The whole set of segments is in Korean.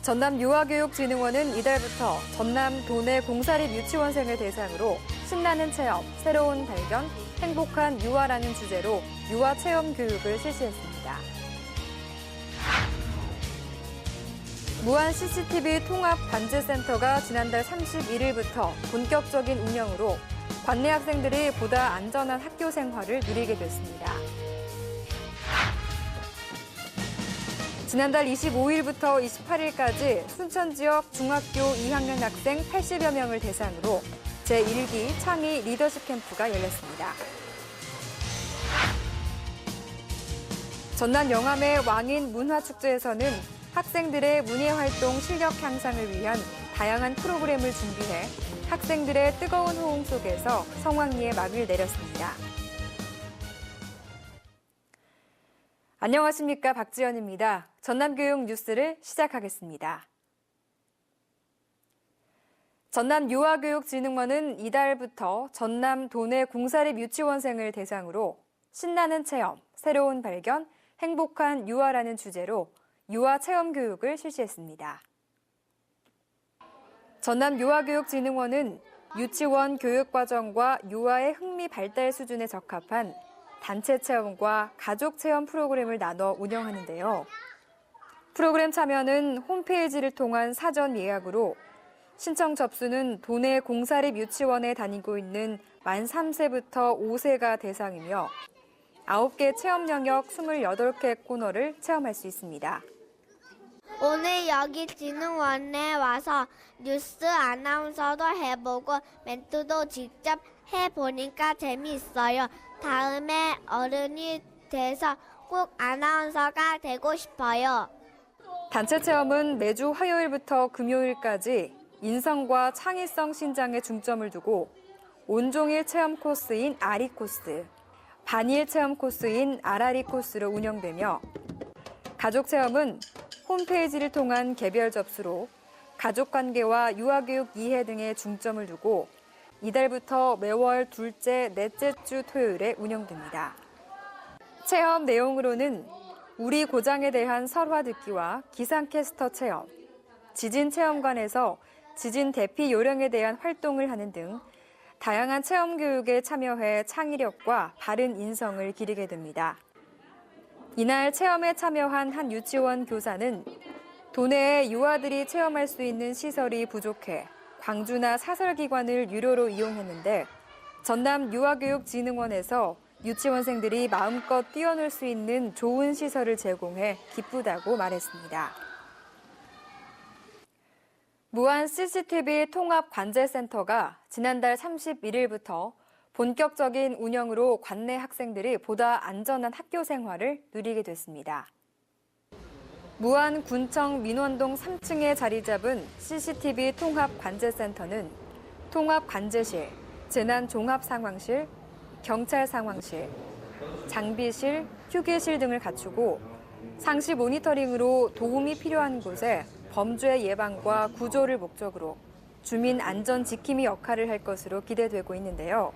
전남유아교육진흥원은 이달부터 전남 도내 공사립 유치원생을 대상으로 신나는 체험, 새로운 발견, 행복한 유아라는 주제로 유아 체험 교육을 실시했습니다. 무한 CCTV 통합 관제센터가 지난달 31일부터 본격적인 운영으로 관내 학생들이 보다 안전한 학교 생활을 누리게 됐습니다. 지난달 25일부터 28일까지 순천 지역 중학교 2학년 학생 80여 명을 대상으로 제1기 창의 리더십 캠프가 열렸습니다. 전남 영암의 왕인 문화축제에서는 학생들의 문예활동 실력 향상을 위한 다양한 프로그램을 준비해 학생들의 뜨거운 호응 속에서 성황리에 막을 내렸습니다. 안녕하십니까, 박지연입니다. 전남교육 뉴스를 시작하겠습니다. 전남유아교육진흥원은 이달부터 전남 도내 공사립 유치원생을 대상으로 신나는 체험, 새로운 발견, 행복한 유아라는 주제로 유아 체험 교육을 실시했습니다. 전남유아교육진흥원은 유치원 교육과정과 유아의 흥미 발달 수준에 적합한 단체 체험과 가족 체험 프로그램을 나눠 운영하는데요. 프로그램 참여는 홈페이지를 통한 사전 예약으로 신청 접수는 도내 공사립 유치원에 다니고 있는 만 3세부터 5세가 대상이며 9개 체험 영역 28개 코너를 체험할 수 있습니다. 오늘 여기 진흥원에 와서 뉴스 아나운서도 해보고 멘트도 직접 해보니까 재미있어요. 다음에 어른이 돼서 꼭 아나운서가 되고 싶어요. 단체 체험은 매주 화요일부터 금요일까지 인성과 창의성 신장에 중점을 두고 온종일 체험 코스인 아리 코스, 반일 체험 코스인 아라리 코스로 운영되며 가족 체험은 홈페이지를 통한 개별 접수로 가족관계와 유아교육 이해 등에 중점을 두고 이달부터 매월 둘째, 넷째 주 토요일에 운영됩니다. 체험 내용으로는 우리 고장에 대한 설화 듣기와 기상캐스터 체험, 지진 체험관에서 지진 대피 요령에 대한 활동을 하는 등 다양한 체험 교육에 참여해 창의력과 바른 인성을 기르게 됩니다. 이날 체험에 참여한 한 유치원 교사는 도내에 유아들이 체험할 수 있는 시설이 부족해 광주나 사설기관을 유료로 이용했는데 전남유아교육진흥원에서 유치원생들이 마음껏 뛰어놀 수 있는 좋은 시설을 제공해 기쁘다고 말했습니다. 무한 CCTV 통합 관제센터가 지난달 31일부터 본격적인 운영으로 관내 학생들이 보다 안전한 학교 생활을 누리게 됐습니다. 무안 군청 민원동 3층에 자리 잡은 CCTV 통합 관제센터는 통합 관제실, 재난 종합 상황실, 경찰 상황실, 장비실, 휴게실 등을 갖추고 상시 모니터링으로 도움이 필요한 곳에 범죄 예방과 구조를 목적으로 주민 안전 지킴이 역할을 할 것으로 기대되고 있는데요.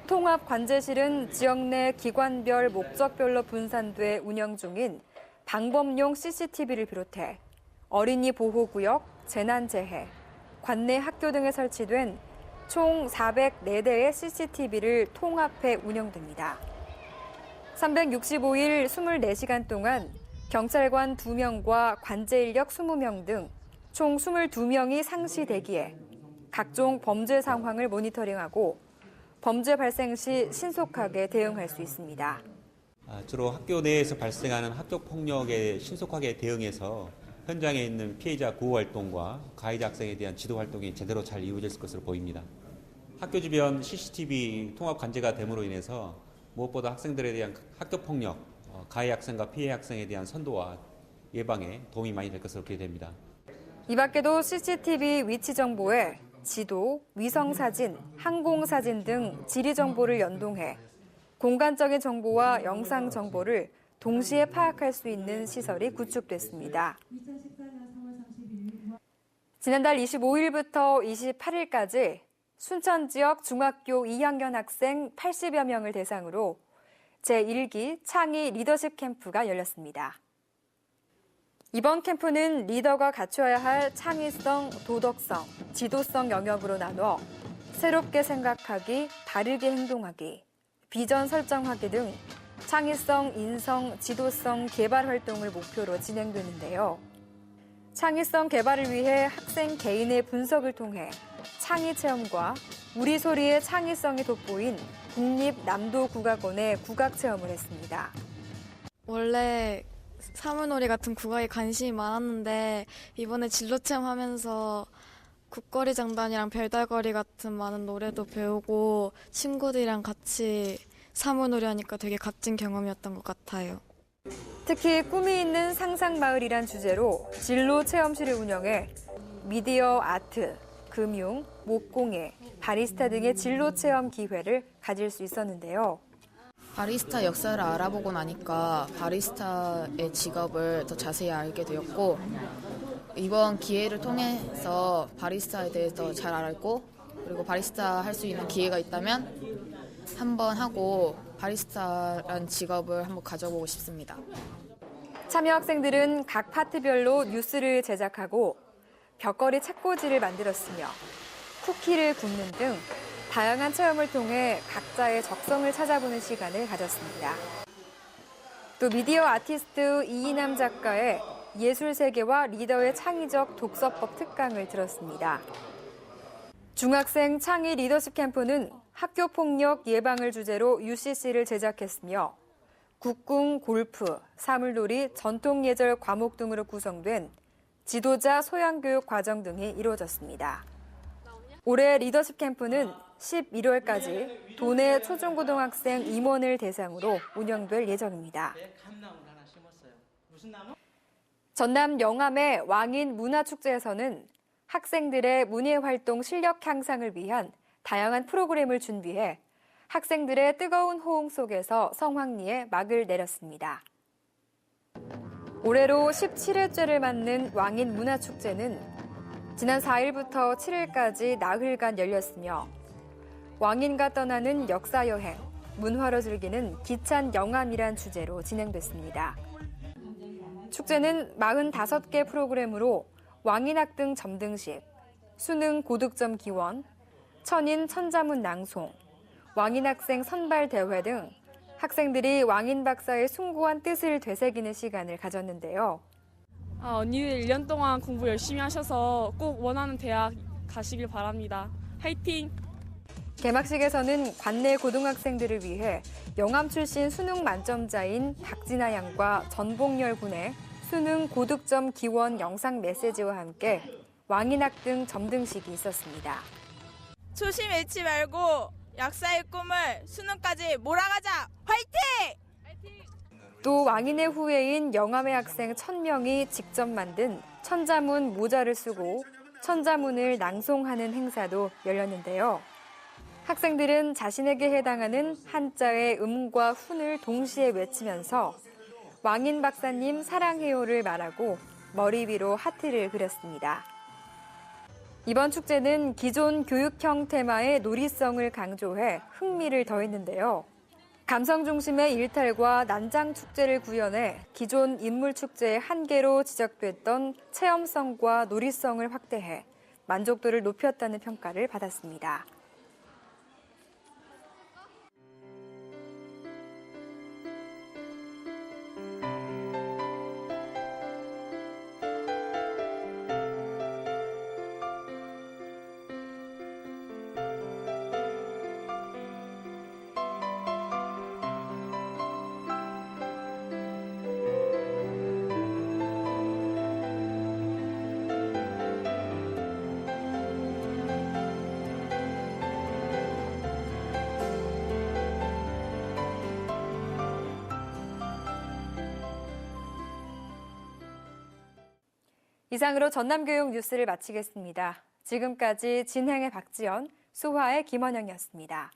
통합 관제실은 지역 내 기관별 목적별로 분산돼 운영 중인 방범용 CCTV를 비롯해 어린이 보호구역, 재난재해, 관내 학교 등에 설치된 총 404대의 CCTV를 통합해 운영됩니다. 365일 24시간 동안 경찰관 2명과 관제 인력 20명 등 총 22명이 상시 대기해 각종 범죄 상황을 모니터링하고 범죄 발생 시 신속하게 대응할 수 있습니다. 주로 학교 내에서 발생하는 학교 폭력에 신속하게 대응해서 현장에 있는 피해자 구호 활동과 가해자 학생에 대한 지도 활동이 제대로 잘 이루어질 것으로 보입니다. 학교 주변 CCTV 통합 관제가 됨으로 인해서 무엇보다 학생들에 대한 학교 폭력, 가해 학생과 피해 학생에 대한 선도와 예방에 도움이 많이 될 것으로 기대됩니다. 이 밖에도 CCTV 위치 정보에 지도, 위성사진, 항공사진 등 지리 정보를 연동해 공간적인 정보와 영상 정보를 동시에 파악할 수 있는 시설이 구축됐습니다. 지난달 25일부터 28일까지 순천 지역 중학교 2학년 학생 80여 명을 대상으로 제1기 창의 리더십 캠프가 열렸습니다. 이번 캠프는 리더가 갖춰야 할 창의성, 도덕성, 지도성 영역으로 나눠 새롭게 생각하기, 다르게 행동하기, 비전 설정하기 등 창의성, 인성, 지도성 개발 활동을 목표로 진행되는데요. 창의성 개발을 위해 학생 개인의 분석을 통해 창의 체험과 우리 소리의 창의성이 돋보인 국립남도국악원의 국악 체험을 했습니다. 원래 사물놀이 같은 국악에 관심이 많았는데 이번에 진로 체험하면서 국거리 장단이랑 별달거리 같은 많은 노래도 배우고 친구들이랑 같이 사물놀이 하니까 되게 값진 경험이었던 것 같아요. 특히 꿈이 있는 상상마을이란 주제로 진로 체험실을 운영해 미디어 아트, 금융, 목공예, 바리스타 등의 진로 체험 기회를 가질 수 있었는데요. 바리스타 역사를 알아보고 나니까 바리스타의 직업을 더 자세히 알게 되었고 이번 기회를 통해서 바리스타에 대해서 잘 알고 그리고 바리스타 할 수 있는 기회가 있다면 한번 하고 바리스타라는 직업을 한번 가져보고 싶습니다. 참여 학생들은 각 파트별로 뉴스를 제작하고 벽걸이 책꽂이를 만들었으며 쿠키를 굽는 등 다양한 체험을 통해 각자의 적성을 찾아보는 시간을 가졌습니다. 또 미디어 아티스트 이인남 작가의 예술 세계와 리더의 창의적 독서법 특강을 들었습니다. 중학생 창의 리더십 캠프는 학교 폭력 예방을 주제로 UCC를 제작했으며 국궁, 골프, 사물놀이, 전통예절 과목 등으로 구성된 지도자 소양교육 과정 등이 이루어졌습니다. 올해 리더십 캠프는 11월까지 도내 초중고등학생 임원을 대상으로 운영될 예정입니다. 전남 영암의 왕인 문화축제에서는 학생들의 문예활동 실력 향상을 위한 다양한 프로그램을 준비해 학생들의 뜨거운 호응 속에서 성황리에 막을 내렸습니다. 올해로 17회째를 맞는 왕인 문화축제는 지난 4일부터 7일까지 나흘간 열렸으며 왕인과 떠나는 역사여행, 문화로 즐기는 기찬 영암이란 주제로 진행됐습니다. 축제는 45개 프로그램으로 왕인학 등 점등식, 수능 고득점 기원, 천인 천자문 낭송, 왕인학생 선발대회 등 학생들이 왕인 박사의 숭고한 뜻을 되새기는 시간을 가졌는데요. 언니들 1년 동안 공부 열심히 하셔서 꼭 원하는 대학 가시길 바랍니다. 화이팅! 개막식에서는 관내 고등학생들을 위해 영암 출신 수능 만점자인 박진아 양과 전복열 군의 수능 고득점 기원 영상 메시지와 함께 왕인학 등 점등식이 있었습니다. 초심 잃지 말고 약사의 꿈을 수능까지 몰아가자! 화이팅! 또 왕인의 후예인 영암의 학생 1000명이 직접 만든 천자문 모자를 쓰고 천자문을 낭송하는 행사도 열렸는데요. 학생들은 자신에게 해당하는 한자의 음과 훈을 동시에 외치면서 왕인 박사님 사랑해요를 말하고 머리 위로 하트를 그렸습니다. 이번 축제는 기존 교육형 테마의 놀이성을 강조해 흥미를 더했는데요. 감성 중심의 일탈과 난장 축제를 구현해 기존 인물 축제의 한계로 지적됐던 체험성과 놀이성을 확대해 만족도를 높였다는 평가를 받았습니다. 이상으로 전남교육 뉴스를 마치겠습니다. 지금까지 진행의 박지연, 수화의 김원영이었습니다.